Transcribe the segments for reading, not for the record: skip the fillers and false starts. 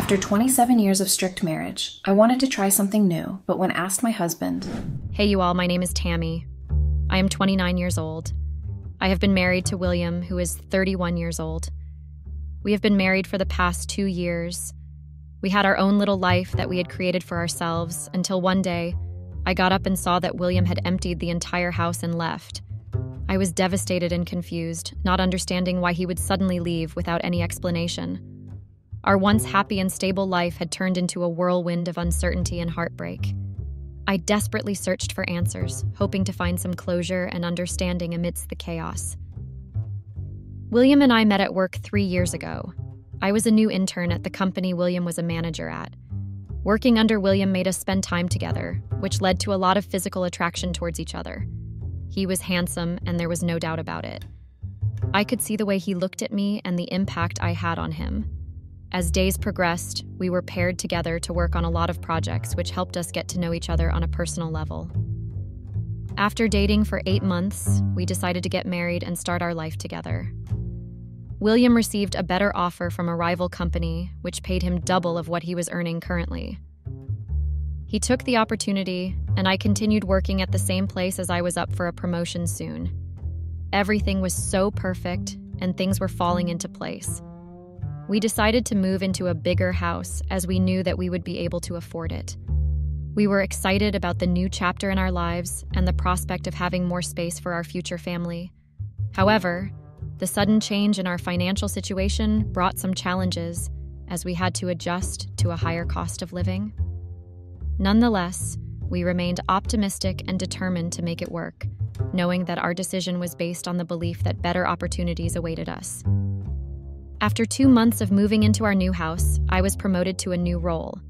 After 27 years of strict marriage, I wanted to try something new, but when asked my husband, Hey you all, my name is Tammy. I am 29 years old. I have been married to William, who is 31 years old. We have been married for the past 2 years. We had our own little life that we had created for ourselves until one day, I got up and saw that William had emptied the entire house and left. I was devastated and confused, not understanding why he would suddenly leave without any explanation. Our once happy and stable life had turned into a whirlwind of uncertainty and heartbreak. I desperately searched for answers, hoping to find some closure and understanding amidst the chaos. William and I met at work 3 years ago. I was a new intern at the company William was a manager at. Working under William made us spend time together, which led to a lot of physical attraction towards each other. He was handsome, and there was no doubt about it. I could see the way he looked at me and the impact I had on him. As days progressed, we were paired together to work on a lot of projects, which helped us get to know each other on a personal level. After dating for 8 months, we decided to get married and start our life together. William received a better offer from a rival company, which paid him double of what he was earning currently. He took the opportunity, and I continued working at the same place as I was up for a promotion soon. Everything was so perfect, and things were falling into place. We decided to move into a bigger house as we knew that we would be able to afford it. We were excited about the new chapter in our lives and the prospect of having more space for our future family. However, the sudden change in our financial situation brought some challenges as we had to adjust to a higher cost of living. Nonetheless, we remained optimistic and determined to make it work, knowing that our decision was based on the belief that better opportunities awaited us. After 2 months of moving into our new house, I was promoted to a new role.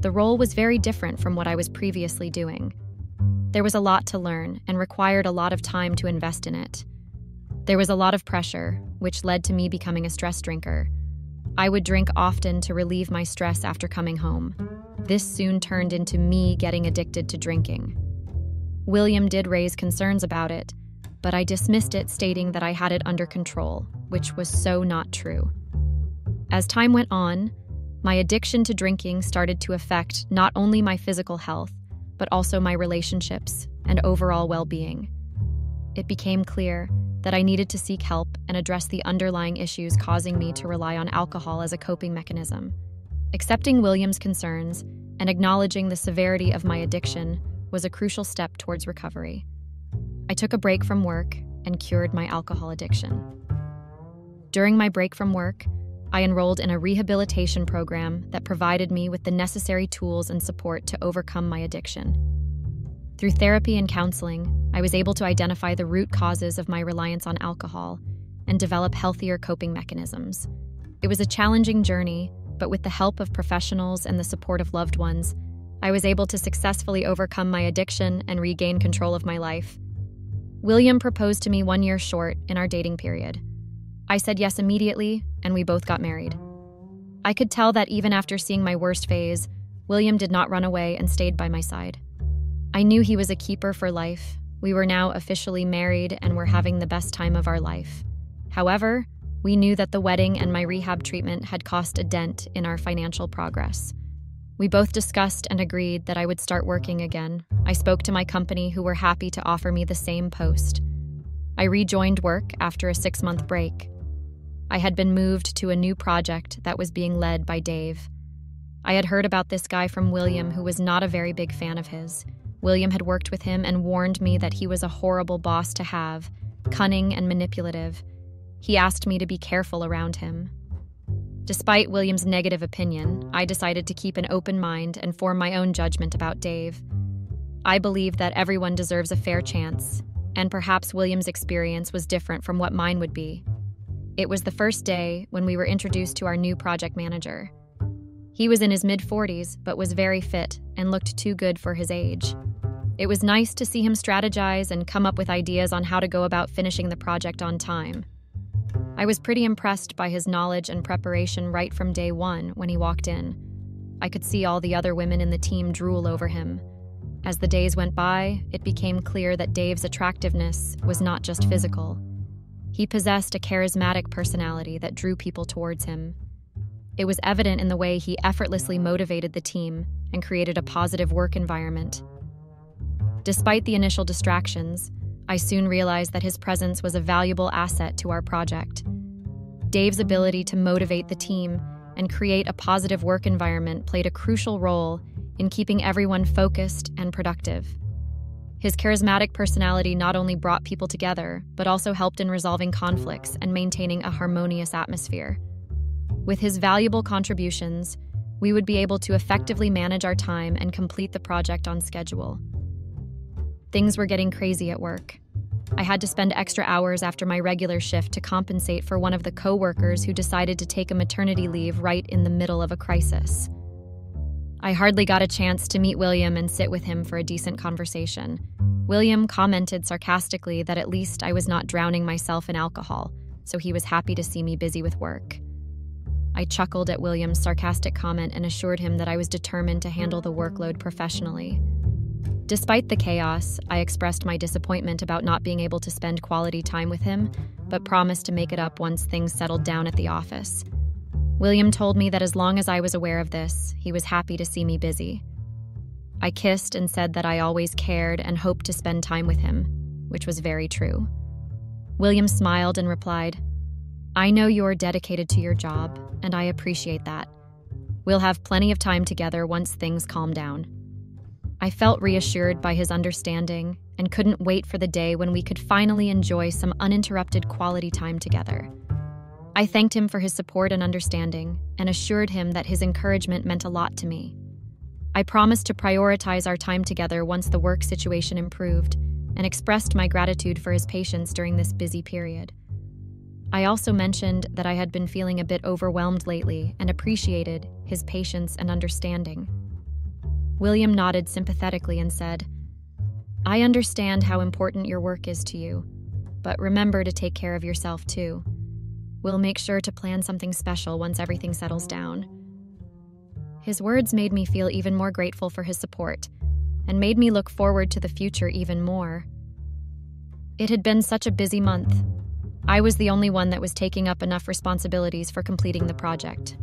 The role was very different from what I was previously doing. There was a lot to learn and required a lot of time to invest in it. There was a lot of pressure, which led to me becoming a stress drinker. I would drink often to relieve my stress after coming home. This soon turned into me getting addicted to drinking. William did raise concerns about it, but I dismissed it, stating that I had it under control, which was so not true. As time went on, my addiction to drinking started to affect not only my physical health, but also my relationships and overall well-being. It became clear that I needed to seek help and address the underlying issues causing me to rely on alcohol as a coping mechanism. Accepting William's concerns and acknowledging the severity of my addiction was a crucial step towards recovery. I took a break from work and cured my alcohol addiction. During my break from work, I enrolled in a rehabilitation program that provided me with the necessary tools and support to overcome my addiction. Through therapy and counseling, I was able to identify the root causes of my reliance on alcohol and develop healthier coping mechanisms. It was a challenging journey, but with the help of professionals and the support of loved ones, I was able to successfully overcome my addiction and regain control of my life. William proposed to me 1 year short in our dating period. I said yes immediately, and we both got married. I could tell that even after seeing my worst phase, William did not run away and stayed by my side. I knew he was a keeper for life. We were now officially married and were having the best time of our life. However, we knew that the wedding and my rehab treatment had cost a dent in our financial progress. We both discussed and agreed that I would start working again. I spoke to my company, who were happy to offer me the same post. I rejoined work after a 6-month break. I had been moved to a new project that was being led by Dave. I had heard about this guy from William, who was not a very big fan of his. William had worked with him and warned me that he was a horrible boss to have, cunning and manipulative. He asked me to be careful around him. Despite William's negative opinion, I decided to keep an open mind and form my own judgment about Dave. I believe that everyone deserves a fair chance, and perhaps William's experience was different from what mine would be. It was the first day when we were introduced to our new project manager. He was in his mid-40s, but was very fit and looked too good for his age. It was nice to see him strategize and come up with ideas on how to go about finishing the project on time. I was pretty impressed by his knowledge and preparation right from day one when he walked in. I could see all the other women in the team drool over him. As the days went by, it became clear that Dave's attractiveness was not just physical. He possessed a charismatic personality that drew people towards him. It was evident in the way he effortlessly motivated the team and created a positive work environment. Despite the initial distractions, I soon realized that his presence was a valuable asset to our project. Dave's ability to motivate the team and create a positive work environment played a crucial role in keeping everyone focused and productive. His charismatic personality not only brought people together, but also helped in resolving conflicts and maintaining a harmonious atmosphere. With his valuable contributions, we would be able to effectively manage our time and complete the project on schedule. Things were getting crazy at work. I had to spend extra hours after my regular shift to compensate for one of the co-workers who decided to take a maternity leave right in the middle of a crisis. I hardly got a chance to meet William and sit with him for a decent conversation. William commented sarcastically that at least I was not drowning myself in alcohol, so he was happy to see me busy with work. I chuckled at William's sarcastic comment and assured him that I was determined to handle the workload professionally. Despite the chaos, I expressed my disappointment about not being able to spend quality time with him, but promised to make it up once things settled down at the office. William told me that as long as I was aware of this, he was happy to see me busy. I kissed and said that I always cared and hoped to spend time with him, which was very true. William smiled and replied, "I know you are dedicated to your job, and I appreciate that. We'll have plenty of time together once things calm down." I felt reassured by his understanding and couldn't wait for the day when we could finally enjoy some uninterrupted quality time together. I thanked him for his support and understanding and assured him that his encouragement meant a lot to me. I promised to prioritize our time together once the work situation improved and expressed my gratitude for his patience during this busy period. I also mentioned that I had been feeling a bit overwhelmed lately and appreciated his patience and understanding. William nodded sympathetically and said, "I understand how important your work is to you, but remember to take care of yourself too. We'll make sure to plan something special once everything settles down." His words made me feel even more grateful for his support and made me look forward to the future even more. It had been such a busy month. I was the only one that was taking up enough responsibilities for completing the project.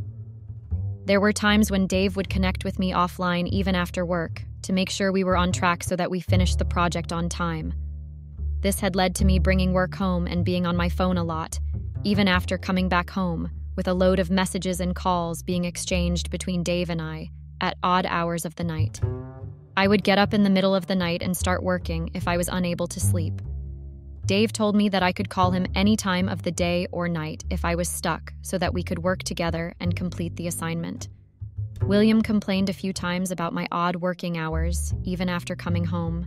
There were times when Dave would connect with me offline even after work to make sure we were on track so that we finished the project on time. This had led to me bringing work home and being on my phone a lot, even after coming back home, with a load of messages and calls being exchanged between Dave and I at odd hours of the night. I would get up in the middle of the night and start working if I was unable to sleep. Dave told me that I could call him any time of the day or night if I was stuck so that we could work together and complete the assignment. William complained a few times about my odd working hours, even after coming home,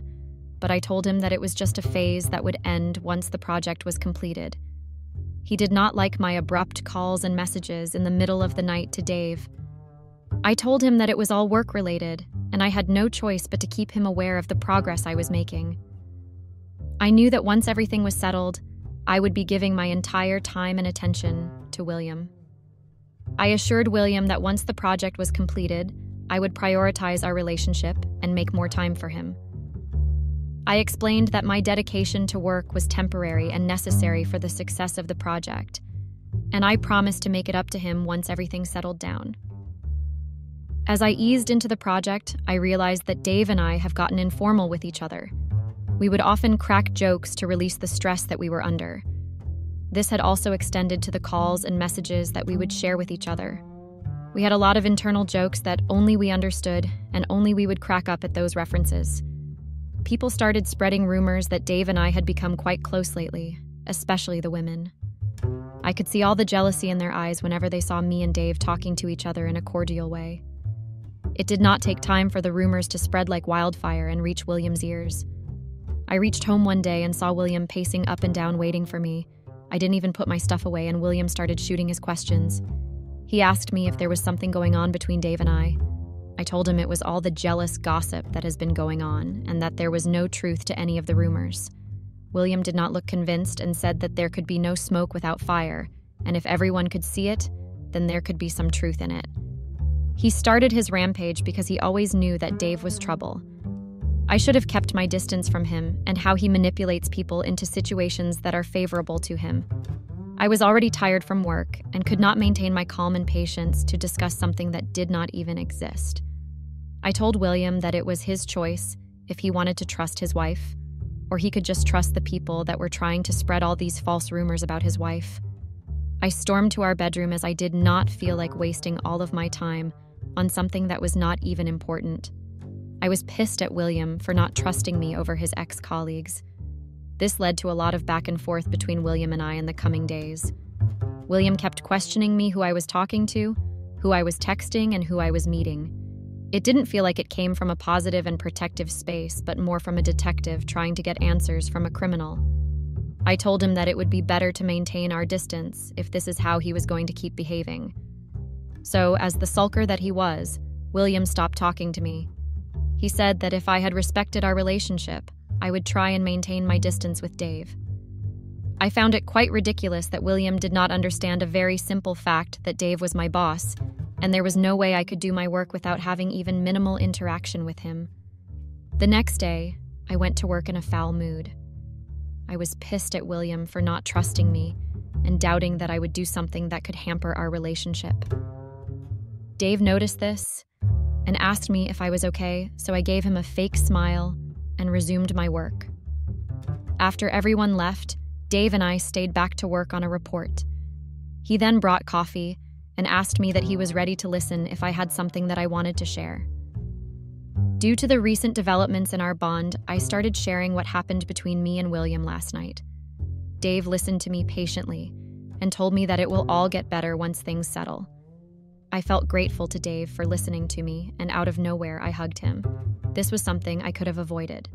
but I told him that it was just a phase that would end once the project was completed. He did not like my abrupt calls and messages in the middle of the night to Dave. I told him that it was all work-related, and I had no choice but to keep him aware of the progress I was making. I knew that once everything was settled, I would be giving my entire time and attention to William. I assured William that once the project was completed, I would prioritize our relationship and make more time for him. I explained that my dedication to work was temporary and necessary for the success of the project, and I promised to make it up to him once everything settled down. As I eased into the project, I realized that Dave and I have gotten informal with each other. We would often crack jokes to release the stress that we were under. This had also extended to the calls and messages that we would share with each other. We had a lot of internal jokes that only we understood, and only we would crack up at those references. People started spreading rumors that Dave and I had become quite close lately, especially the women. I could see all the jealousy in their eyes whenever they saw me and Dave talking to each other in a cordial way. It did not take time for the rumors to spread like wildfire and reach William's ears. I reached home one day and saw William pacing up and down waiting for me. I didn't even put my stuff away, and William started shooting his questions. He asked me if there was something going on between Dave and I. I told him it was all the jealous gossip that has been going on, and that there was no truth to any of the rumors. William did not look convinced and said that there could be no smoke without fire, and if everyone could see it, then there could be some truth in it. He started his rampage because he always knew that Dave was trouble. I should have kept my distance from him and how he manipulates people into situations that are favorable to him. I was already tired from work and could not maintain my calm and patience to discuss something that did not even exist. I told William that it was his choice if he wanted to trust his wife, or he could just trust the people that were trying to spread all these false rumors about his wife. I stormed to our bedroom as I did not feel like wasting all of my time on something that was not even important. I was pissed at William for not trusting me over his ex-colleagues. This led to a lot of back and forth between William and I in the coming days. William kept questioning me who I was talking to, who I was texting, and who I was meeting. It didn't feel like it came from a positive and protective space, but more from a detective trying to get answers from a criminal. I told him that it would be better to maintain our distance if this is how he was going to keep behaving. So, as the sulker that he was, William stopped talking to me. He said that if I had respected our relationship, I would try and maintain my distance with Dave. I found it quite ridiculous that William did not understand a very simple fact that Dave was my boss, and there was no way I could do my work without having even minimal interaction with him. The next day, I went to work in a foul mood. I was pissed at William for not trusting me and doubting that I would do something that could hamper our relationship. Dave noticed this and asked me if I was okay, so I gave him a fake smile and resumed my work. After everyone left, Dave and I stayed back to work on a report. He then brought coffee and asked me that he was ready to listen if I had something that I wanted to share. Due to the recent developments in our bond, I started sharing what happened between me and William last night. Dave listened to me patiently and told me that it will all get better once things settle. I felt grateful to Dave for listening to me, and out of nowhere, I hugged him. This was something I could have avoided.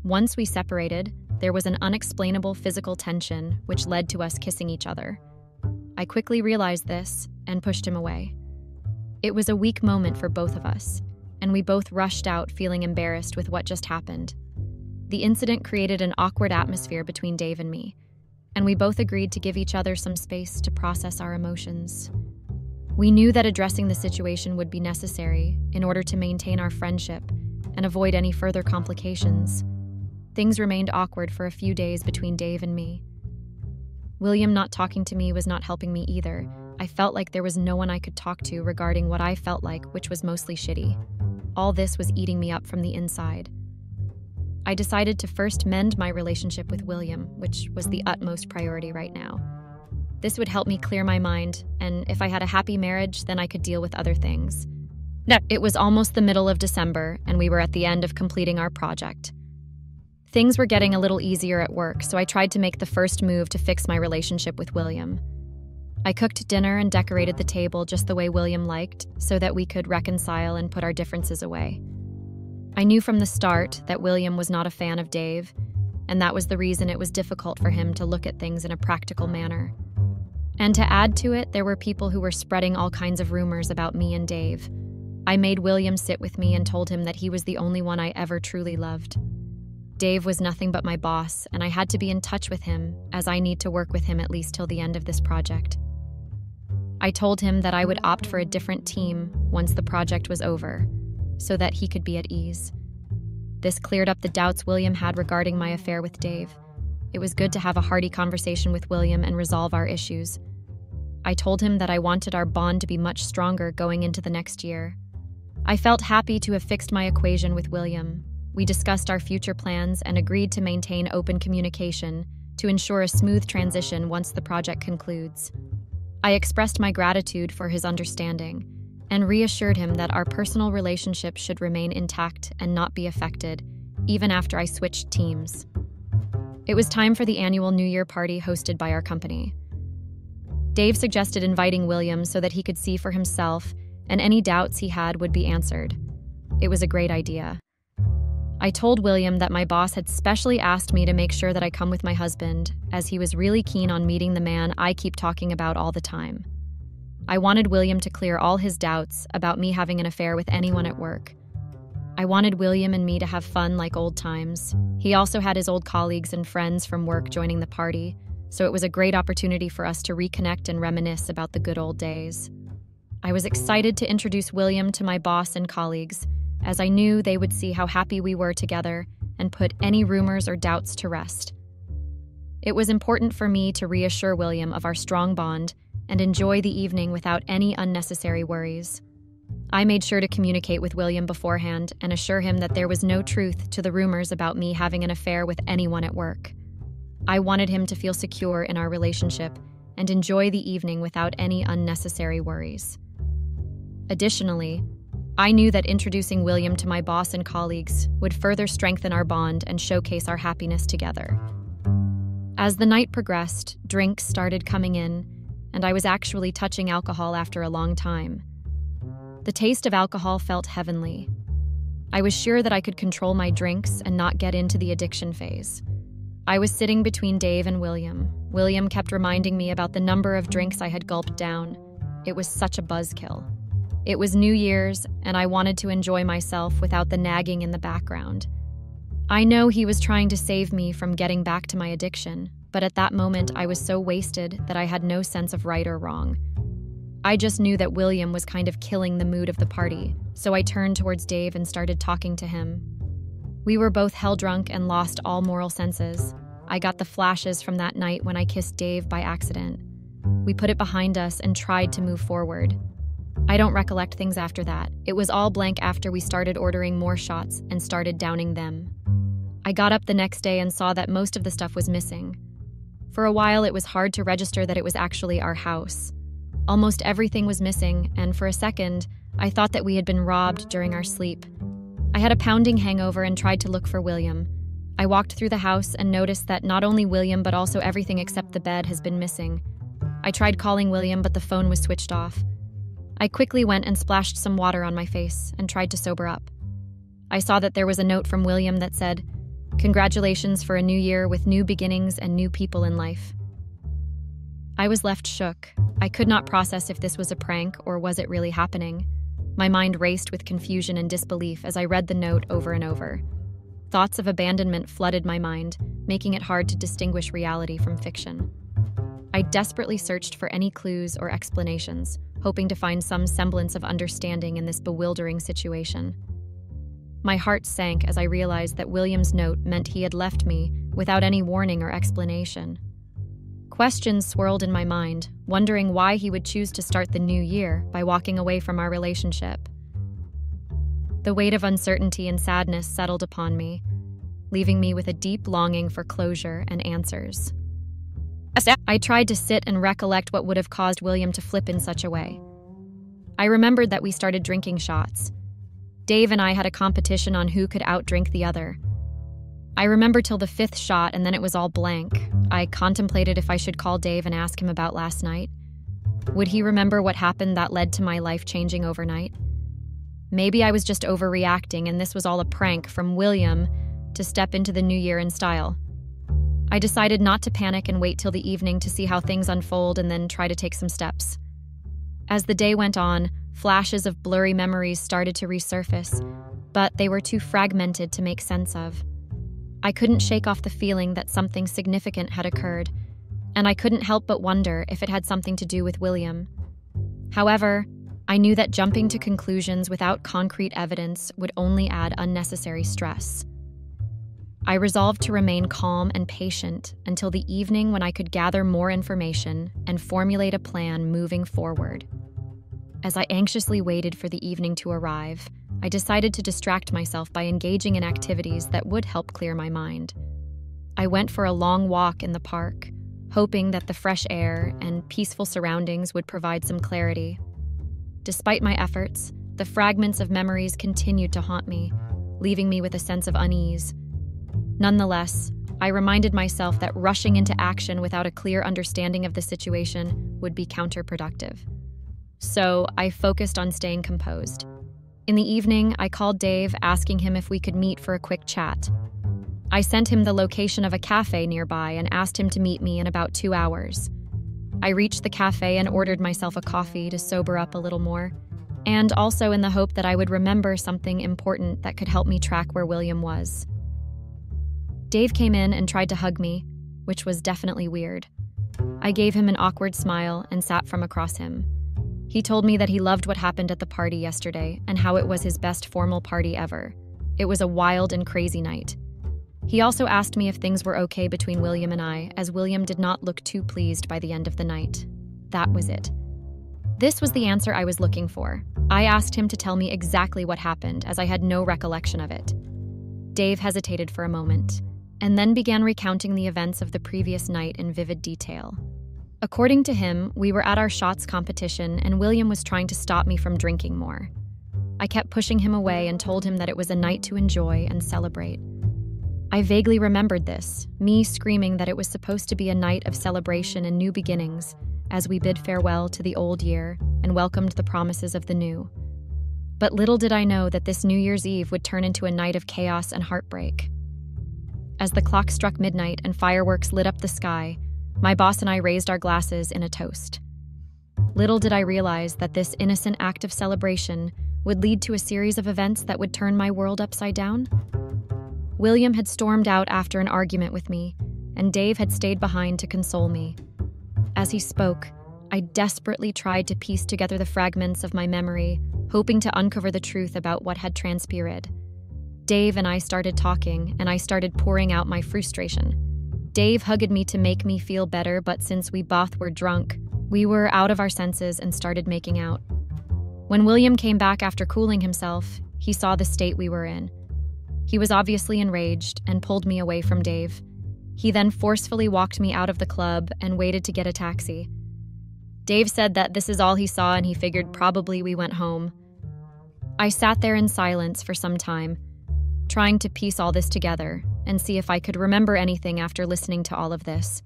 Once we separated, there was an unexplainable physical tension which led to us kissing each other. I quickly realized this and pushed him away. It was a weak moment for both of us, and we both rushed out feeling embarrassed with what just happened. The incident created an awkward atmosphere between Dave and me, and we both agreed to give each other some space to process our emotions. We knew that addressing the situation would be necessary in order to maintain our friendship and avoid any further complications. Things remained awkward for a few days between Dave and me. William not talking to me was not helping me either. I felt like there was no one I could talk to regarding what I felt like, which was mostly shitty. All this was eating me up from the inside. I decided to first mend my relationship with William, which was the utmost priority right now. This would help me clear my mind, and if I had a happy marriage, then I could deal with other things. It was almost the middle of December, and we were at the end of completing our project. Things were getting a little easier at work, so I tried to make the first move to fix my relationship with William. I cooked dinner and decorated the table just the way William liked, so that we could reconcile and put our differences away. I knew from the start that William was not a fan of Dave, and that was the reason it was difficult for him to look at things in a practical manner. And to add to it, there were people who were spreading all kinds of rumors about me and Dave. I made William sit with me and told him that he was the only one I ever truly loved. Dave was nothing but my boss, and I had to be in touch with him, as I need to work with him at least till the end of this project. I told him that I would opt for a different team once the project was over, so that he could be at ease. This cleared up the doubts William had regarding my affair with Dave. It was good to have a hearty conversation with William and resolve our issues. I told him that I wanted our bond to be much stronger going into the next year. I felt happy to have fixed my equation with William. We discussed our future plans and agreed to maintain open communication to ensure a smooth transition once the project concludes. I expressed my gratitude for his understanding and reassured him that our personal relationship should remain intact and not be affected, even after I switched teams. It was time for the annual New Year party hosted by our company. Dave suggested inviting William so that he could see for himself, and any doubts he had would be answered. It was a great idea. I told William that my boss had specially asked me to make sure that I come with my husband, as he was really keen on meeting the man I keep talking about all the time. I wanted William to clear all his doubts about me having an affair with anyone at work. I wanted William and me to have fun like old times. He also had his old colleagues and friends from work joining the party, so it was a great opportunity for us to reconnect and reminisce about the good old days. I was excited to introduce William to my boss and colleagues, as I knew they would see how happy we were together and put any rumors or doubts to rest. It was important for me to reassure William of our strong bond and enjoy the evening without any unnecessary worries. I made sure to communicate with William beforehand and assure him that there was no truth to the rumors about me having an affair with anyone at work. I wanted him to feel secure in our relationship and enjoy the evening without any unnecessary worries. Additionally, I knew that introducing William to my boss and colleagues would further strengthen our bond and showcase our happiless together. As the night progressed, drinks started coming in, and I was actually touching alcohol after a long time. The taste of alcohol felt heavenly. I was sure that I could control my drinks and not get into the addiction phase. I was sitting between Dave and William. William kept reminding me about the number of drinks I had gulped down. It was such a buzzkill. It was New Year's, and I wanted to enjoy myself without the nagging in the background. I know he was trying to save me from getting back to my addiction, but at that moment I was so wasted that I had no sense of right or wrong. I just knew that William was kind of killing the mood of the party, so I turned towards Dave and started talking to him. We were both hell drunk and lost all moral senses. I got the flashes from that night when I kissed Dave by accident. We put it behind us and tried to move forward. I don't recollect things after that. It was all blank after we started ordering more shots and started downing them. I got up the next day and saw that most of the stuff was missing. For a while, it was hard to register that it was actually our house. Almost everything was missing, and for a second, I thought that we had been robbed during our sleep. I had a pounding hangover and tried to look for William. I walked through the house and noticed that not only William but also everything except the bed has been missing. I tried calling William, but the phone was switched off. I quickly went and splashed some water on my face and tried to sober up. I saw that there was a note from William that said, "Congratulations for a new year with new beginnings and new people in life." I was left shook. I could not process if this was a prank or was it really happening. My mind raced with confusion and disbelief as I read the note over and over. Thoughts of abandonment flooded my mind, making it hard to distinguish reality from fiction. I desperately searched for any clues or explanations, hoping to find some semblance of understanding in this bewildering situation. My heart sank as I realized that William's note meant he had left me without any warning or explanation. Questions swirled in my mind, wondering why he would choose to start the new year by walking away from our relationship. The weight of uncertainty and sadness settled upon me, leaving me with a deep longing for closure and answers. I tried to sit and recollect what would have caused William to flip in such a way. I remembered that we started drinking shots. Dave and I had a competition on who could outdrink the other. I remember till the 5th shot, and then it was all blank. I contemplated if I should call Dave and ask him about last night. Would he remember what happened that led to my life changing overnight? Maybe I was just overreacting and this was all a prank from William to step into the new year in style. I decided not to panic and wait till the evening to see how things unfold and then try to take some steps. As the day went on, flashes of blurry memories started to resurface, but they were too fragmented to make sense of. I couldn't shake off the feeling that something significant had occurred, and I couldn't help but wonder if it had something to do with William. However, I knew that jumping to conclusions without concrete evidence would only add unnecessary stress. I resolved to remain calm and patient until the evening when I could gather more information and formulate a plan moving forward. As I anxiously waited for the evening to arrive, I decided to distract myself by engaging in activities that would help clear my mind. I went for a long walk in the park, hoping that the fresh air and peaceful surroundings would provide some clarity. Despite my efforts, the fragments of memories continued to haunt me, leaving me with a sense of unease. Nonetheless, I reminded myself that rushing into action without a clear understanding of the situation would be counterproductive. So I focused on staying composed. In the evening, I called Dave, asking him if we could meet for a quick chat. I sent him the location of a cafe nearby and asked him to meet me in about 2 hours. I reached the cafe and ordered myself a coffee to sober up a little more, and also in the hope that I would remember something important that could help me track where William was. Dave came in and tried to hug me, which was definitely weird. I gave him an awkward smile and sat from across him. He told me that he loved what happened at the party yesterday and how it was his best formal party ever. It was a wild and crazy night. He also asked me if things were okay between William and I, as William did not look too pleased by the end of the night. That was it. This was the answer I was looking for. I asked him to tell me exactly what happened, as I had no recollection of it. Dave hesitated for a moment, and then began recounting the events of the previous night in vivid detail. According to him, we were at our shots competition, and William was trying to stop me from drinking more. I kept pushing him away and told him that it was a night to enjoy and celebrate. I vaguely remembered this, me screaming that it was supposed to be a night of celebration and new beginnings, as we bid farewell to the old year and welcomed the promises of the new. But little did I know that this New Year's Eve would turn into a night of chaos and heartbreak. As the clock struck midnight and fireworks lit up the sky, my boss and I raised our glasses in a toast. Little did I realize that this innocent act of celebration would lead to a series of events that would turn my world upside down. William had stormed out after an argument with me, and Dave had stayed behind to console me. As he spoke, I desperately tried to piece together the fragments of my memory, hoping to uncover the truth about what had transpired. Dave and I started talking, and I started pouring out my frustration. Dave hugged me to make me feel better, but since we both were drunk, we were out of our senses and started making out. When William came back after cooling himself, he saw the state we were in. He was obviously enraged and pulled me away from Dave. He then forcefully walked me out of the club and waited to get a taxi. Dave said that this is all he saw and he figured probably we went home. I sat there in silence for some time, trying to piece all this together and see if I could remember anything after listening to all of this.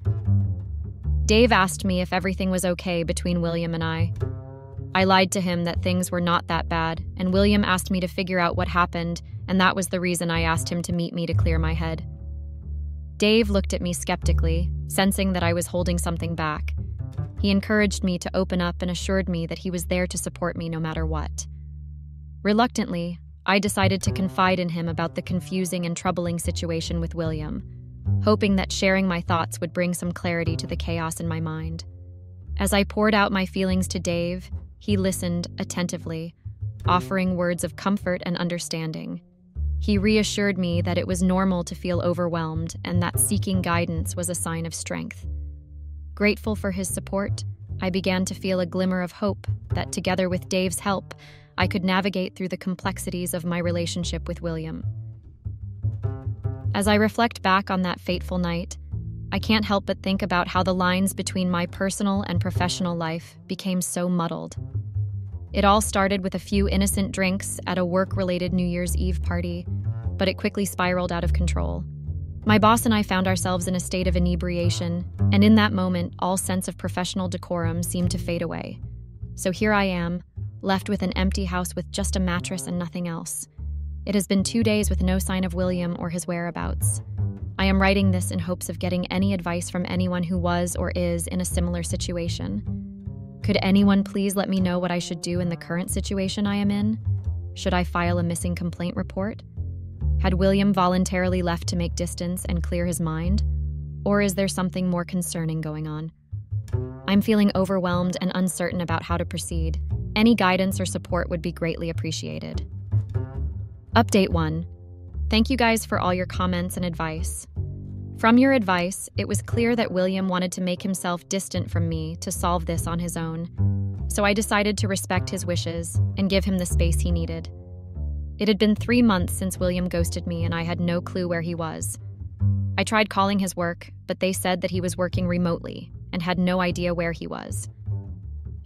Dave asked me if everything was okay between William and I. I lied to him that things were not that bad, and William asked me to figure out what happened, and that was the reason I asked him to meet me to clear my head. Dave looked at me skeptically, sensing that I was holding something back. He encouraged me to open up and assured me that he was there to support me no matter what. Reluctantly, I decided to confide in him about the confusing and troubling situation with William, hoping that sharing my thoughts would bring some clarity to the chaos in my mind. As I poured out my feelings to Dave, he listened attentively, offering words of comfort and understanding. He reassured me that it was normal to feel overwhelmed and that seeking guidance was a sign of strength. Grateful for his support, I began to feel a glimmer of hope that, together with Dave's help, I could navigate through the complexities of my relationship with William. As I reflect back on that fateful night, I can't help but think about how the lines between my personal and professional life became so muddled. It all started with a few innocent drinks at a work-related New Year's Eve party, but it quickly spiraled out of control. My boss and I found ourselves in a state of inebriation, and in that moment, all sense of professional decorum seemed to fade away. So here I am, left with an empty house with just a mattress and nothing else. It has been 2 days with no sign of William or his whereabouts. I am writing this in hopes of getting any advice from anyone who was or is in a similar situation. Could anyone please let me know what I should do in the current situation I am in? Should I file a missing complaint report? Had William voluntarily left to make distance and clear his mind? Or is there something more concerning going on? I'm feeling overwhelmed and uncertain about how to proceed. Any guidance or support would be greatly appreciated. Update 1. Thank you guys for all your comments and advice. From your advice, it was clear that William wanted to make himself distant from me to solve this on his own, so I decided to respect his wishes and give him the space he needed. It had been 3 months since William ghosted me and I had no clue where he was. I tried calling his work, but they said that he was working remotely and had no idea where he was.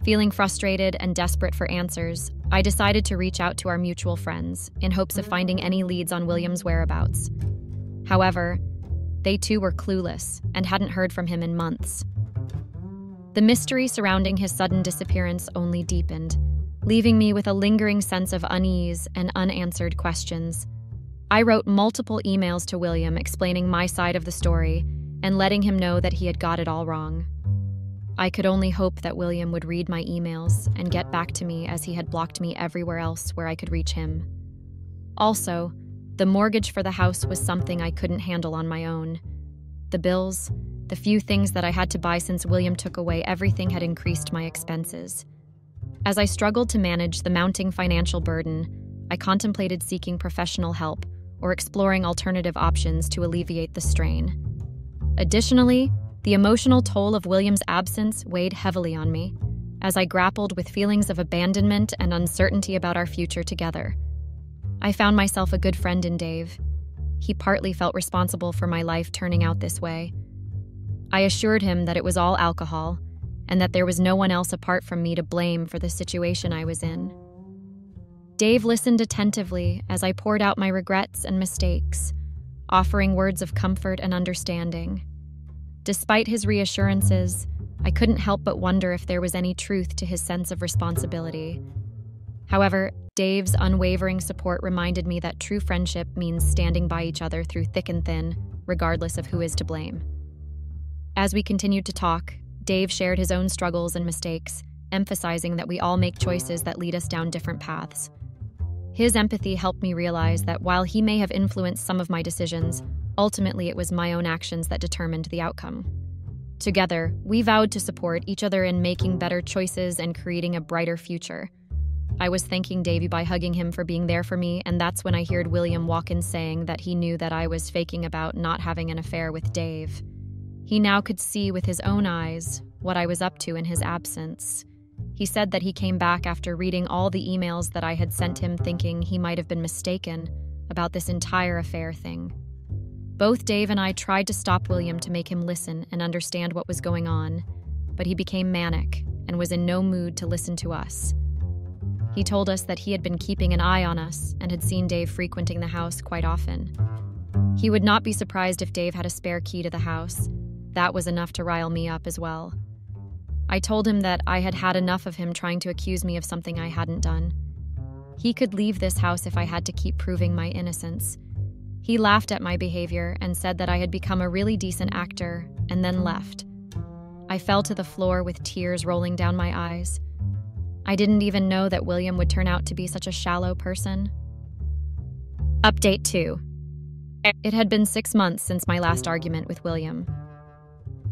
Feeling frustrated and desperate for answers, I decided to reach out to our mutual friends in hopes of finding any leads on William's whereabouts. However, they too were clueless and hadn't heard from him in months. The mystery surrounding his sudden disappearance only deepened, leaving me with a lingering sense of unease and unanswered questions. I wrote multiple emails to William explaining my side of the story and letting him know that he had got it all wrong. I could only hope that William would read my emails and get back to me, as he had blocked me everywhere else where I could reach him. Also, the mortgage for the house was something I couldn't handle on my own. The bills, the few things that I had to buy since William took away everything, had increased my expenses. As I struggled to manage the mounting financial burden, I contemplated seeking professional help or exploring alternative options to alleviate the strain. Additionally, the emotional toll of William's absence weighed heavily on me, as I grappled with feelings of abandonment and uncertainty about our future together. I found myself a good friend in Dave. He partly felt responsible for my life turning out this way. I assured him that it was all alcohol, and that there was no one else apart from me to blame for the situation I was in. Dave listened attentively as I poured out my regrets and mistakes, offering words of comfort and understanding. Despite his reassurances, I couldn't help but wonder if there was any truth to his sense of responsibility. However, Dave's unwavering support reminded me that true friendship means standing by each other through thick and thin, regardless of who is to blame. As we continued to talk, Dave shared his own struggles and mistakes, emphasizing that we all make choices that lead us down different paths. His empathy helped me realize that while he may have influenced some of my decisions, ultimately it was my own actions that determined the outcome. Together, we vowed to support each other in making better choices and creating a brighter future. I was thanking Davey by hugging him for being there for me, and that's when I heard William walk in saying that he knew that I was faking about not having an affair with Dave. He now could see with his own eyes what I was up to in his absence. He said that he came back after reading all the emails that I had sent him, thinking he might have been mistaken about this entire affair thing. Both Dave and I tried to stop William to make him listen and understand what was going on, but he became manic and was in no mood to listen to us. He told us that he had been keeping an eye on us and had seen Dave frequenting the house quite often. He would not be surprised if Dave had a spare key to the house. That was enough to rile me up as well. I told him that I had had enough of him trying to accuse me of something I hadn't done. He could leave this house if I had to keep proving my innocence. He laughed at my behavior and said that I had become a really decent actor, and then left. I fell to the floor with tears rolling down my eyes. I didn't even know that William would turn out to be such a shallow person. Update 2. It had been 6 months since my last argument with William.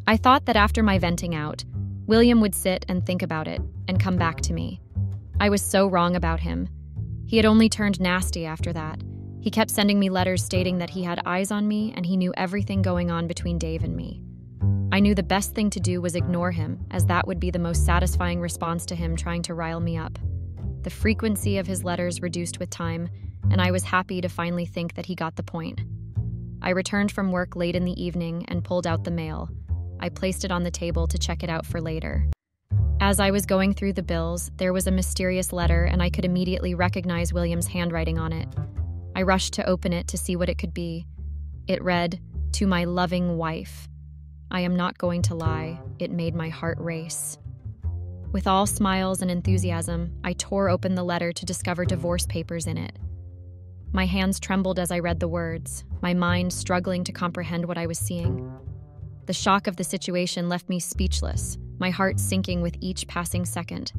I thought that after my venting out, William would sit and think about it and come back to me. I was so wrong about him. He had only turned nasty after that. He kept sending me letters stating that he had eyes on me and he knew everything going on between Dave and me. I knew the best thing to do was ignore him, as that would be the most satisfying response to him trying to rile me up. The frequency of his letters reduced with time, and I was happy to finally think that he got the point. I returned from work late in the evening and pulled out the mail. I placed it on the table to check it out for later. As I was going through the bills, there was a mysterious letter, and I could immediately recognize William's handwriting on it. I rushed to open it to see what it could be. It read, "To my loving wife." I am not going to lie, it made my heart race. With all smiles and enthusiasm, I tore open the letter to discover divorce papers in it. My hands trembled as I read the words, my mind struggling to comprehend what I was seeing. The shock of the situation left me speechless, my heart sinking with each passing second.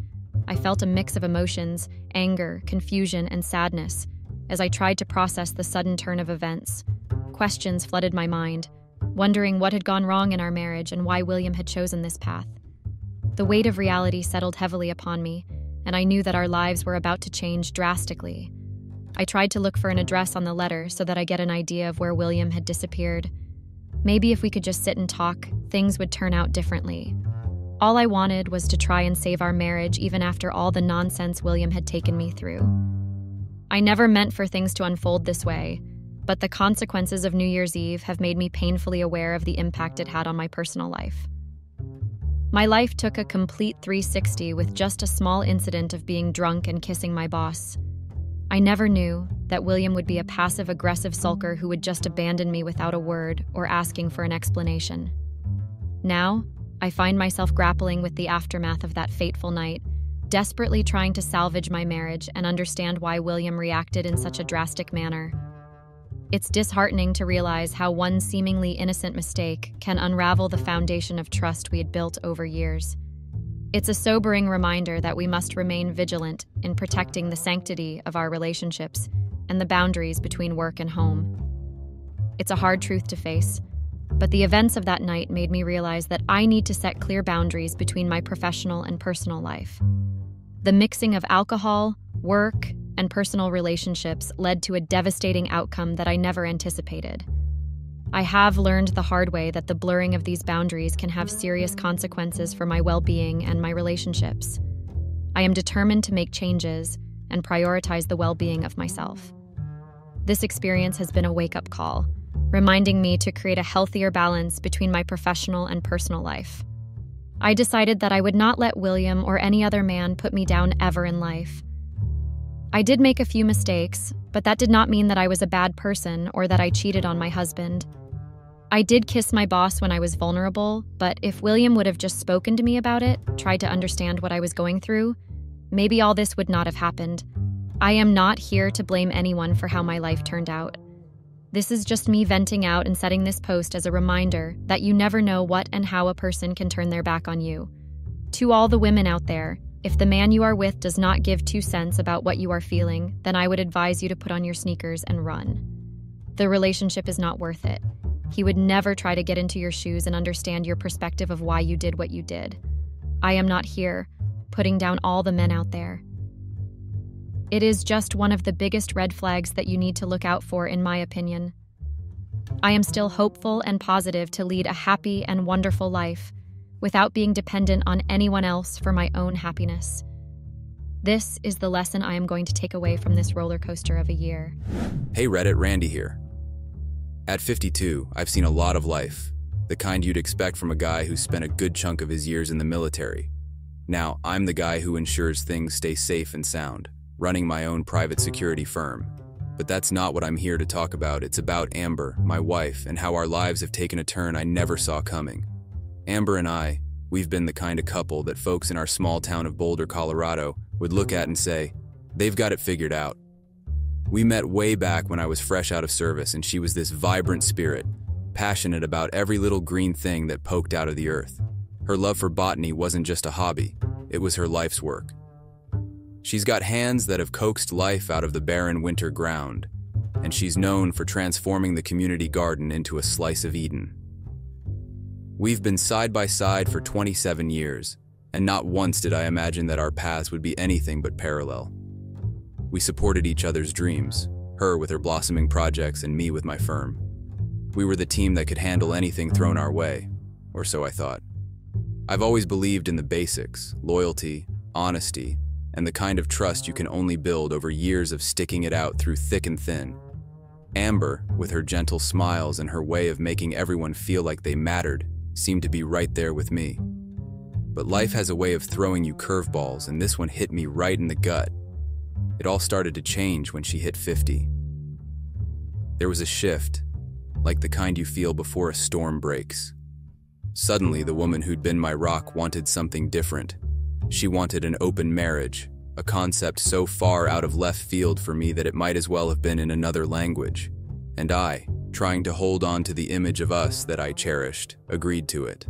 I felt a mix of emotions, anger, confusion, and sadness, as I tried to process the sudden turn of events. Questions flooded my mind, wondering what had gone wrong in our marriage and why William had chosen this path. The weight of reality settled heavily upon me, and I knew that our lives were about to change drastically. I tried to look for an address on the letter so that I get an idea of where William had disappeared. Maybe if we could just sit and talk, things would turn out differently. All I wanted was to try and save our marriage even after all the nonsense William had taken me through. I never meant for things to unfold this way, but the consequences of New Year's Eve have made me painfully aware of the impact it had on my personal life. My life took a complete 360 with just a small incident of being drunk and kissing my boss. I never knew that William would be a passive-aggressive sulker who would just abandon me without a word or asking for an explanation. Now, I find myself grappling with the aftermath of that fateful night, desperately trying to salvage my marriage and understand why William reacted in such a drastic manner. It's disheartening to realize how one seemingly innocent mistake can unravel the foundation of trust we had built over years. It's a sobering reminder that we must remain vigilant in protecting the sanctity of our relationships and the boundaries between work and home. It's a hard truth to face, but the events of that night made me realize that I need to set clear boundaries between my professional and personal life. The mixing of alcohol, work, and personal relationships led to a devastating outcome that I never anticipated. I have learned the hard way that the blurring of these boundaries can have serious consequences for my well-being and my relationships. I am determined to make changes and prioritize the well-being of myself. This experience has been a wake-up call, reminding me to create a healthier balance between my professional and personal life. I decided that I would not let William or any other man put me down ever in life. I did make a few mistakes, but that did not mean that I was a bad person or that I cheated on my husband. I did kiss my boss when I was vulnerable, but if William would have just spoken to me about it, tried to understand what I was going through, maybe all this would not have happened. I am not here to blame anyone for how my life turned out. This is just me venting out and setting this post as a reminder that you never know what and how a person can turn their back on you. To all the women out there, if the man you are with does not give 2 cents about what you are feeling, then I would advise you to put on your sneakers and run. The relationship is not worth it. He would never try to get into your shoes and understand your perspective of why you did what you did. I am not here putting down all the men out there. It is just one of the biggest red flags that you need to look out for, in my opinion. I am still hopeful and positive to lead a happy and wonderful life without being dependent on anyone else for my own happiness. This is the lesson I am going to take away from this roller coaster of a year. Hey Reddit, Randy here. At 52, I've seen a lot of life, the kind you'd expect from a guy who spent a good chunk of his years in the military. Now, I'm the guy who ensures things stay safe and sound, running my own private security firm. But that's not what I'm here to talk about. It's about Amber, my wife, and how our lives have taken a turn I never saw coming. Amber and I, we've been the kind of couple that folks in our small town of Boulder, Colorado, would look at and say, they've got it figured out. We met way back when I was fresh out of service, and she was this vibrant spirit, passionate about every little green thing that poked out of the earth. Her love for botany wasn't just a hobby, it was her life's work. She's got hands that have coaxed life out of the barren winter ground, and she's known for transforming the community garden into a slice of Eden. We've been side by side for 27 years, and not once did I imagine that our paths would be anything but parallel. We supported each other's dreams, her with her blossoming projects and me with my firm. We were the team that could handle anything thrown our way, or so I thought. I've always believed in the basics, loyalty, honesty, and the kind of trust you can only build over years of sticking it out through thick and thin. Amber, with her gentle smiles and her way of making everyone feel like they mattered, seemed to be right there with me. But life has a way of throwing you curveballs, and this one hit me right in the gut. It all started to change when she hit 50. There was a shift, like the kind you feel before a storm breaks. Suddenly, the woman who'd been my rock wanted something different. She wanted an open marriage, a concept so far out of left field for me that it might as well have been in another language. And I, trying to hold on to the image of us that I cherished, agreed to it.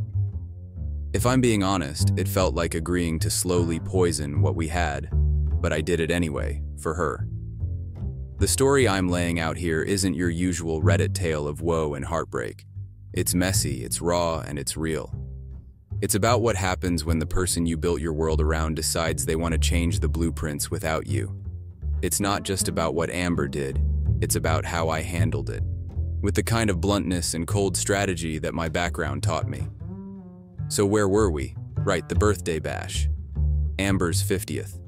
If I'm being honest, it felt like agreeing to slowly poison what we had, but I did it anyway, for her. The story I'm laying out here isn't your usual Reddit tale of woe and heartbreak. It's messy, it's raw, and it's real. It's about what happens when the person you built your world around decides they want to change the blueprints without you. It's not just about what Amber did, it's about how I handled it, with the kind of bluntness and cold strategy that my background taught me. So where were we? Right, the birthday bash. Amber's 50th.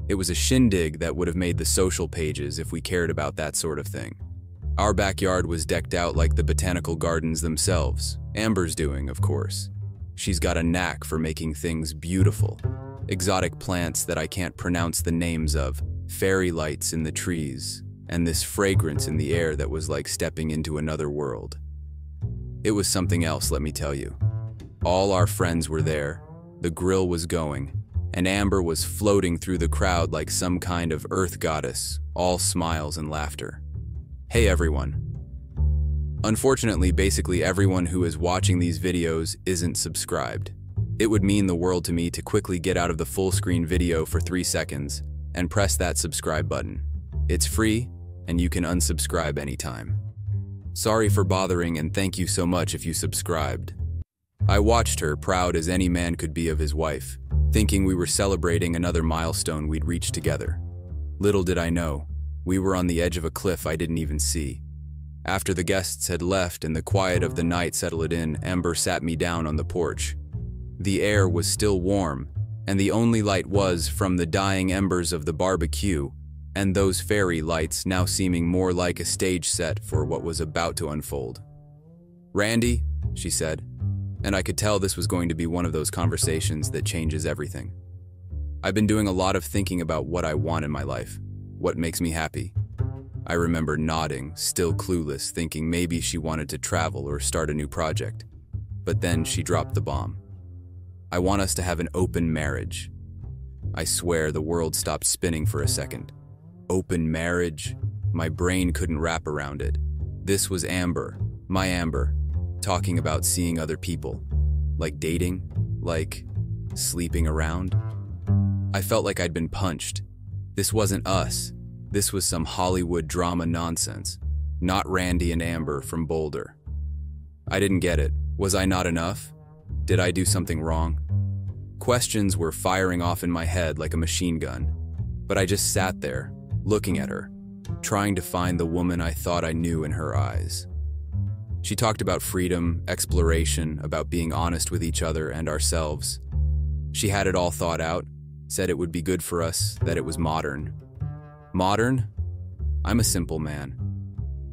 It was a shindig that would have made the social pages if we cared about that sort of thing. Our backyard was decked out like the botanical gardens themselves. Amber's doing, of course. She's got a knack for making things beautiful. Exotic plants that I can't pronounce the names of, fairy lights in the trees, and this fragrance in the air that was like stepping into another world. It was something else, let me tell you. All our friends were there, the grill was going, and Amber was floating through the crowd like some kind of earth goddess, all smiles and laughter. Hey everyone. Unfortunately, basically everyone who is watching these videos isn't subscribed. It would mean the world to me to quickly get out of the full screen video for 3 seconds and press that subscribe button. It's free, and you can unsubscribe anytime. Sorry for bothering, and thank you so much if you subscribed. I watched her, proud as any man could be of his wife, thinking we were celebrating another milestone we'd reached together. Little did I know, we were on the edge of a cliff I didn't even see. After the guests had left and the quiet of the night settled in, Amber sat me down on the porch. The air was still warm, and the only light was from the dying embers of the barbecue, and those fairy lights now seeming more like a stage set for what was about to unfold. "Randy," she said, and I could tell this was going to be one of those conversations that changes everything. "I've been doing a lot of thinking about what I want in my life, what makes me happy." I remember nodding, still clueless, thinking maybe she wanted to travel or start a new project. But then she dropped the bomb. "I want us to have an open marriage." I swear the world stopped spinning for a second. Open marriage? My brain couldn't wrap around it. This was Amber, my Amber, talking about seeing other people. Like dating? Like sleeping around? I felt like I'd been punched. This wasn't us. This was some Hollywood drama nonsense. Not Randy and Amber from Boulder. I didn't get it. Was I not enough? Did I do something wrong? Questions were firing off in my head like a machine gun. But I just sat there, looking at her, trying to find the woman I thought I knew in her eyes. She talked about freedom, exploration, about being honest with each other and ourselves. She had it all thought out, said it would be good for us, that it was modern. Modern? I'm a simple man.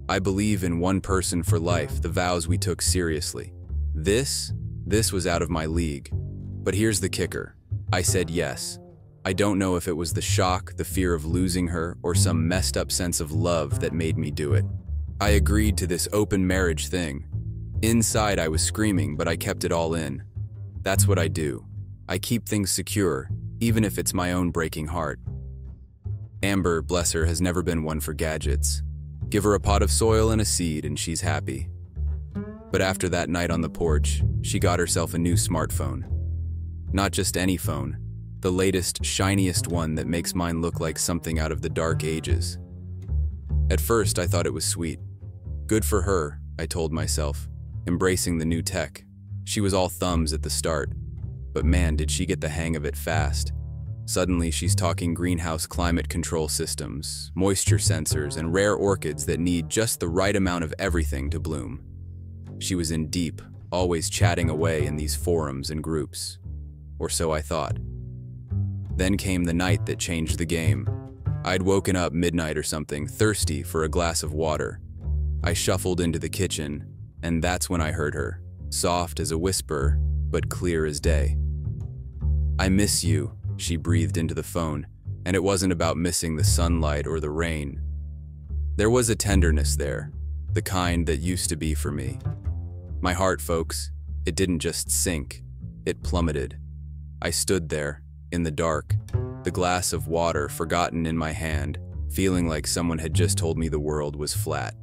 I believe in one person for life, the vows we took seriously. This was out of my league. But here's the kicker. I said yes. I don't know if it was the shock, the fear of losing her, or some messed up sense of love that made me do it. I agreed to this open marriage thing. Inside I was screaming, but I kept it all in. That's what I do. I keep things secure, even if it's my own breaking heart. Amber, bless her, has never been one for gadgets. Give her a pot of soil and a seed and she's happy. But after that night on the porch, she got herself a new smartphone. Not just any phone, the latest, shiniest one that makes mine look like something out of the dark ages. At first, I thought it was sweet. Good for her, I told myself, embracing the new tech. She was all thumbs at the start, but man, did she get the hang of it fast. Suddenly, she's talking greenhouse climate control systems, moisture sensors, and rare orchids that need just the right amount of everything to bloom. She was in deep, always chatting away in these forums and groups. Or so I thought. Then came the night that changed the game. I'd woken up midnight or something, thirsty for a glass of water. I shuffled into the kitchen, and that's when I heard her, soft as a whisper, but clear as day. "I miss you," she breathed into the phone, and it wasn't about missing the sunlight or the rain. There was a tenderness there, the kind that used to be for me. My heart, folks, it didn't just sink, it plummeted. I stood there, in the dark, the glass of water forgotten in my hand, feeling like someone had just told me the world was flat.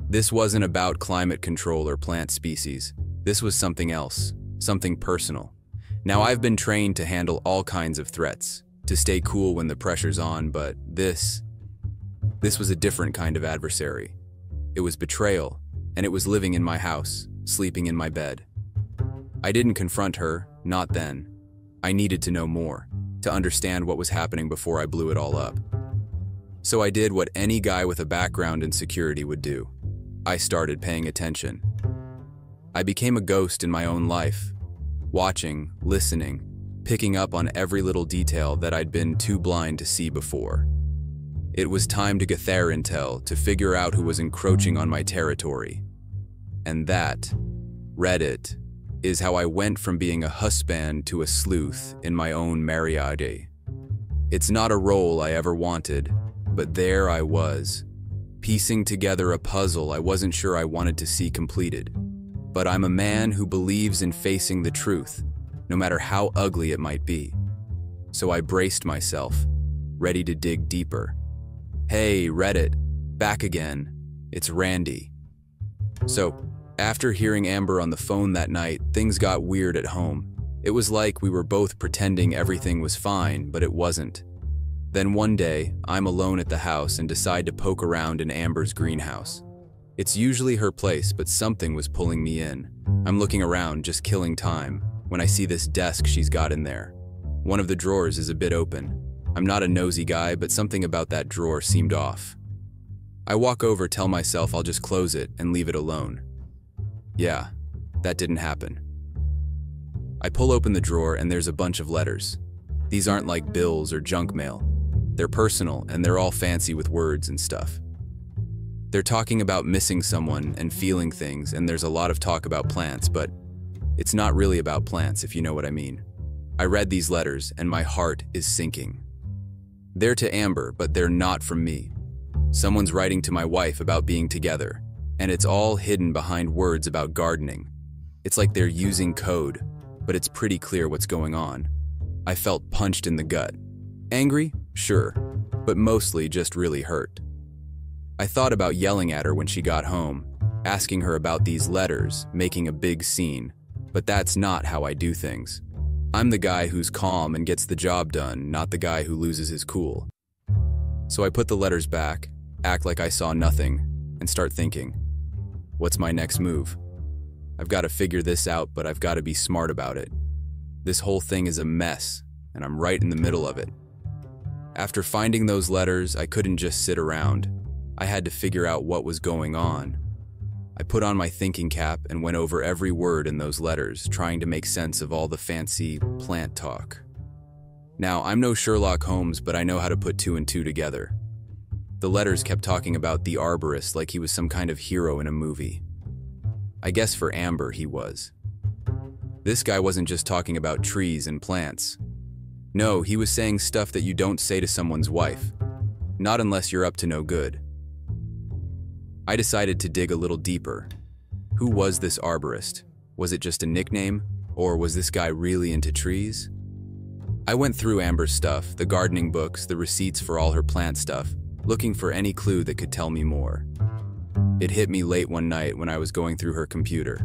This wasn't about climate control or plant species. This was something else, something personal. Now, I've been trained to handle all kinds of threats, to stay cool when the pressure's on, but this was a different kind of adversary. It was betrayal, and it was living in my house, sleeping in my bed. I didn't confront her, not then. I needed to know more, to understand what was happening before I blew it all up. So I did what any guy with a background in security would do. I started paying attention. I became a ghost in my own life, watching, listening, picking up on every little detail that I'd been too blind to see before. It was time to gather intel, to figure out who was encroaching on my territory. And that, Reddit, is how I went from being a husband to a sleuth in my own marriage. It's not a role I ever wanted, but there I was, piecing together a puzzle I wasn't sure I wanted to see completed. But I'm a man who believes in facing the truth, no matter how ugly it might be. So I braced myself, ready to dig deeper. Hey, Reddit, back again. It's Randy. So, after hearing Amber on the phone that night, things got weird at home. It was like we were both pretending everything was fine, but it wasn't. Then one day, I'm alone at the house and decide to poke around in Amber's greenhouse. It's usually her place, but something was pulling me in. I'm looking around, just killing time, when I see this desk she's got in there. One of the drawers is a bit open. I'm not a nosy guy, but something about that drawer seemed off. I walk over, tell myself I'll just close it and leave it alone. Yeah, that didn't happen. I pull open the drawer and there's a bunch of letters. These aren't like bills or junk mail. They're personal and they're all fancy with words and stuff. They're talking about missing someone and feeling things, and there's a lot of talk about plants, but it's not really about plants, if you know what I mean. I read these letters and my heart is sinking. They're to Amber, but they're not from me. Someone's writing to my wife about being together, and it's all hidden behind words about gardening. It's like they're using code, but it's pretty clear what's going on. I felt punched in the gut. Angry? Sure, but mostly just really hurt. I thought about yelling at her when she got home, asking her about these letters, making a big scene, but that's not how I do things. I'm the guy who's calm and gets the job done, not the guy who loses his cool. So I put the letters back, act like I saw nothing, and start thinking, what's my next move? I've got to figure this out, but I've got to be smart about it. This whole thing is a mess, and I'm right in the middle of it. After finding those letters, I couldn't just sit around. I had to figure out what was going on. I put on my thinking cap and went over every word in those letters, trying to make sense of all the fancy plant talk. Now, I'm no Sherlock Holmes, but I know how to put two and two together. The letters kept talking about the arborist like he was some kind of hero in a movie. I guess for Amber, he was. This guy wasn't just talking about trees and plants. No, he was saying stuff that you don't say to someone's wife. Not unless you're up to no good. I decided to dig a little deeper. Who was this arborist? Was it just a nickname? Or was this guy really into trees? I went through Amber's stuff, the gardening books, the receipts for all her plant stuff, looking for any clue that could tell me more. It hit me late one night when I was going through her computer.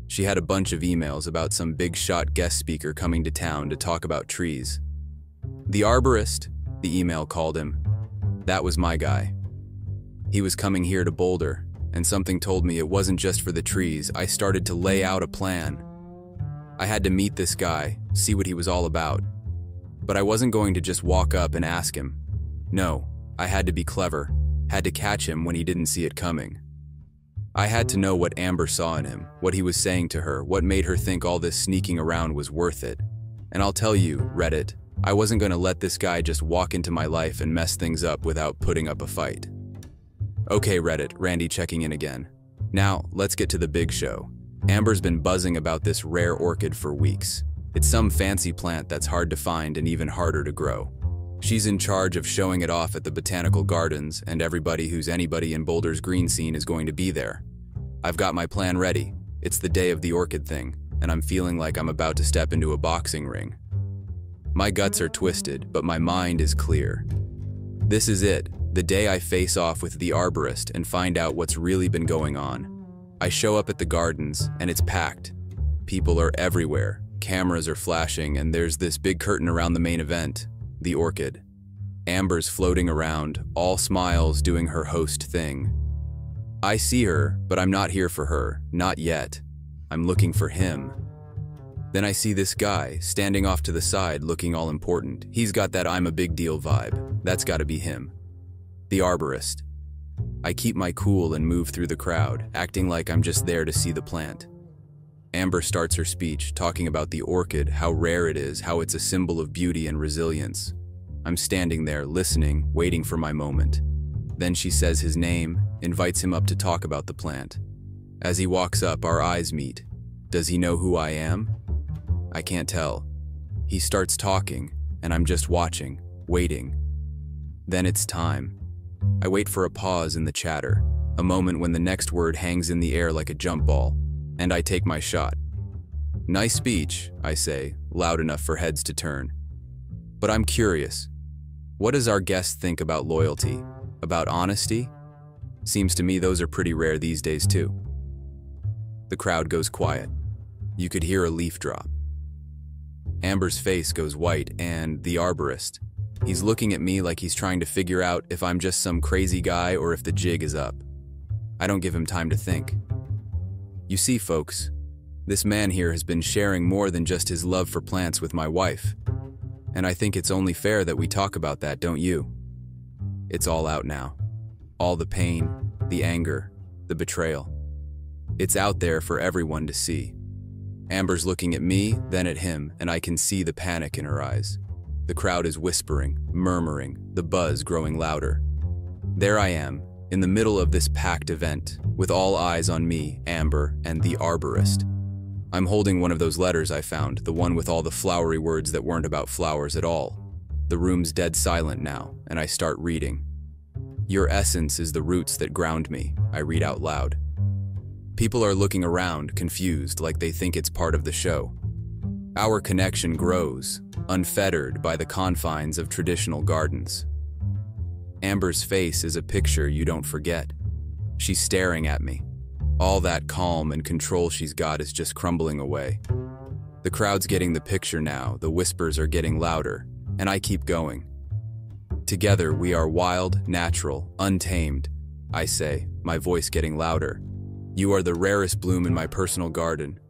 She had a bunch of emails about some big-shot guest speaker coming to town to talk about trees. The arborist, the email called him. That was my guy. He was coming here to Boulder, and something told me it wasn't just for the trees. I started to lay out a plan. I had to meet this guy, see what he was all about. But I wasn't going to just walk up and ask him. No, I had to be clever, had to catch him when he didn't see it coming. I had to know what Amber saw in him, what he was saying to her, what made her think all this sneaking around was worth it. And I'll tell you, Reddit, I wasn't going to let this guy just walk into my life and mess things up without putting up a fight. Okay, Reddit, Randy checking in again. Now, let's get to the big show. Amber's been buzzing about this rare orchid for weeks. It's some fancy plant that's hard to find and even harder to grow. She's in charge of showing it off at the botanical gardens, and everybody who's anybody in Boulder's green scene is going to be there. I've got my plan ready. It's the day of the orchid thing, and I'm feeling like I'm about to step into a boxing ring. My guts are twisted, but my mind is clear. This is it, the day I face off with the arborist and find out what's really been going on. I show up at the gardens, and it's packed. People are everywhere, cameras are flashing, and there's this big curtain around the main event, the orchid. Amber's floating around, all smiles, doing her host thing. I see her, but I'm not here for her, not yet. I'm looking for him. Then I see this guy, standing off to the side, looking all important. He's got that I'm a big deal vibe. That's gotta be him. The arborist. I keep my cool and move through the crowd, acting like I'm just there to see the plant. Amber starts her speech, talking about the orchid, how rare it is, how it's a symbol of beauty and resilience. I'm standing there, listening, waiting for my moment. Then she says his name, invites him up to talk about the plant. As he walks up, our eyes meet. Does he know who I am? I can't tell. He starts talking, and I'm just watching, waiting. Then it's time. I wait for a pause in the chatter, a moment when the next word hangs in the air like a jump ball, and I take my shot. Nice speech, I say, loud enough for heads to turn. But I'm curious. What does our guest think about loyalty? About honesty? Seems to me those are pretty rare these days too. The crowd goes quiet. You could hear a leaf drop. Amber's face goes white, and the arborist. He's looking at me like he's trying to figure out if I'm just some crazy guy or if the jig is up. I don't give him time to think. You see, folks, this man here has been sharing more than just his love for plants with my wife. And I think it's only fair that we talk about that, don't you? It's all out now. All the pain, the anger, the betrayal. It's out there for everyone to see. Amber's looking at me, then at him, and I can see the panic in her eyes. The crowd is whispering, murmuring, the buzz growing louder. There I am, in the middle of this packed event, with all eyes on me, Amber, and the arborist. I'm holding one of those letters I found, the one with all the flowery words that weren't about flowers at all. The room's dead silent now, and I start reading. Your essence is the roots that ground me, I read out loud. People are looking around, confused, like they think it's part of the show. Our connection grows, unfettered by the confines of traditional gardens. Amber's face is a picture you don't forget. She's staring at me. All that calm and control she's got is just crumbling away. The crowd's getting the picture now, the whispers are getting louder, and I keep going. Together we are wild, natural, untamed, I say, my voice getting louder. You are the rarest bloom in my personal garden.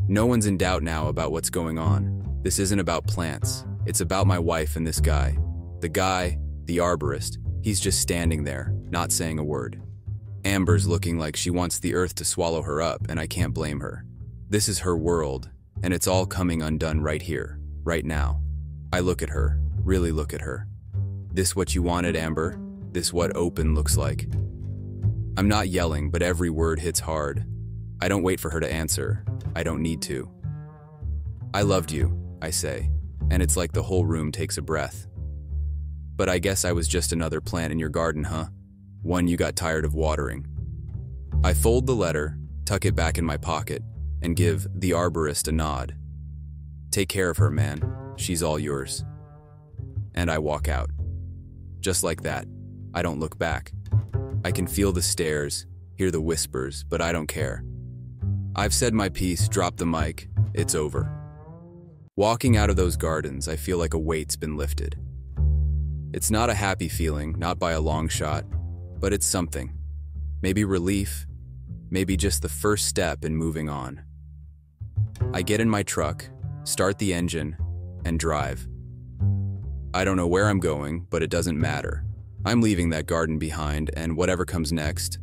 No one's in doubt now about what's going on. This isn't about plants. It's about my wife and this guy. The guy, the arborist, he's just standing there, not saying a word. Amber's looking like she wants the earth to swallow her up, and I can't blame her. This is her world, and it's all coming undone right here, right now. I look at her, really look at her. This what you wanted, Amber? This what open looks like? I'm not yelling, but every word hits hard. I don't wait for her to answer. I don't need to. I loved you, I say, and it's like the whole room takes a breath. But I guess I was just another plant in your garden, huh? One you got tired of watering. I fold the letter, tuck it back in my pocket, and give the arborist a nod. Take care of her, man. She's all yours. And I walk out. Just like that. I don't look back. I can feel the stares, hear the whispers, but I don't care. I've said my piece, dropped the mic, it's over. Walking out of those gardens, I feel like a weight's been lifted. It's not a happy feeling, not by a long shot, but it's something. Maybe relief, maybe just the first step in moving on. I get in my truck, start the engine, and drive. I don't know where I'm going, but it doesn't matter. I'm leaving that garden behind, and whatever comes next,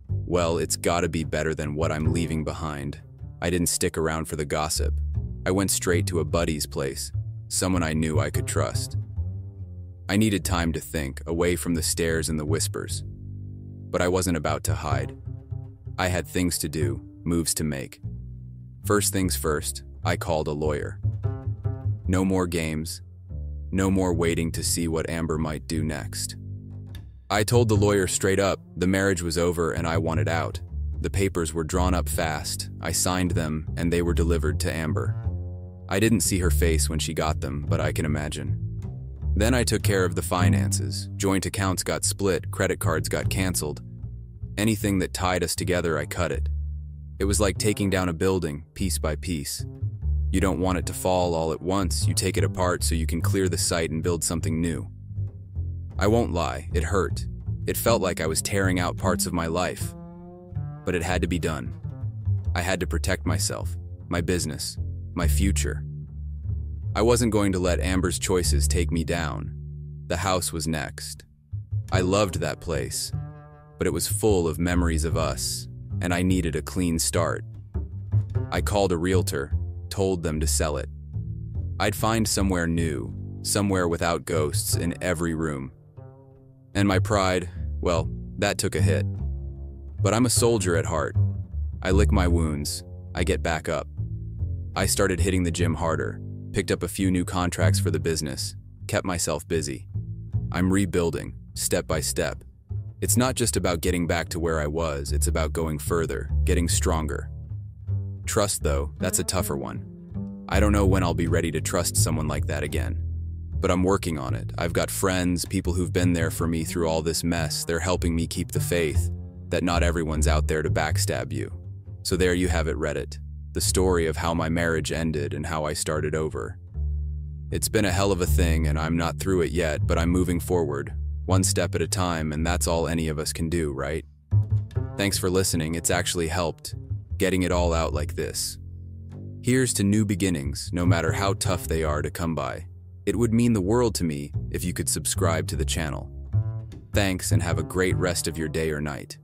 well, it's gotta be better than what I'm leaving behind. I didn't stick around for the gossip. I went straight to a buddy's place, someone I knew I could trust. I needed time to think, away from the stares and the whispers. But I wasn't about to hide. I had things to do, moves to make. First things first, I called a lawyer. No more games. No more waiting to see what Amber might do next. I told the lawyer straight up, the marriage was over and I wanted out. The papers were drawn up fast, I signed them, and they were delivered to Amber. I didn't see her face when she got them, but I can imagine. Then I took care of the finances. Joint accounts got split, credit cards got canceled. Anything that tied us together, I cut it. It was like taking down a building, piece by piece. You don't want it to fall all at once, you take it apart so you can clear the site and build something new. I won't lie, it hurt. It felt like I was tearing out parts of my life. But it had to be done. I had to protect myself, my business, my future. I wasn't going to let Amber's choices take me down. The house was next. I loved that place, but it was full of memories of us, and I needed a clean start. I called a realtor, told them to sell it. I'd find somewhere new, somewhere without ghosts in every room. And my pride, well, that took a hit. But I'm a soldier at heart. I lick my wounds, I get back up. I started hitting the gym harder, picked up a few new contracts for the business, kept myself busy. I'm rebuilding, step by step. It's not just about getting back to where I was, it's about going further, getting stronger. Trust, though, that's a tougher one. I don't know when I'll be ready to trust someone like that again. But I'm working on it. I've got friends, people who've been there for me through all this mess. They're helping me keep the faith that not everyone's out there to backstab you. So there you have it, Reddit. The story of how my marriage ended and how I started over. It's been a hell of a thing and I'm not through it yet, but I'm moving forward, one step at a time, and that's all any of us can do, right? Thanks for listening. It's actually helped, getting it all out like this. Here's to new beginnings, no matter how tough they are to come by. It would mean the world to me if you could subscribe to the channel. Thanks, and have a great rest of your day or night.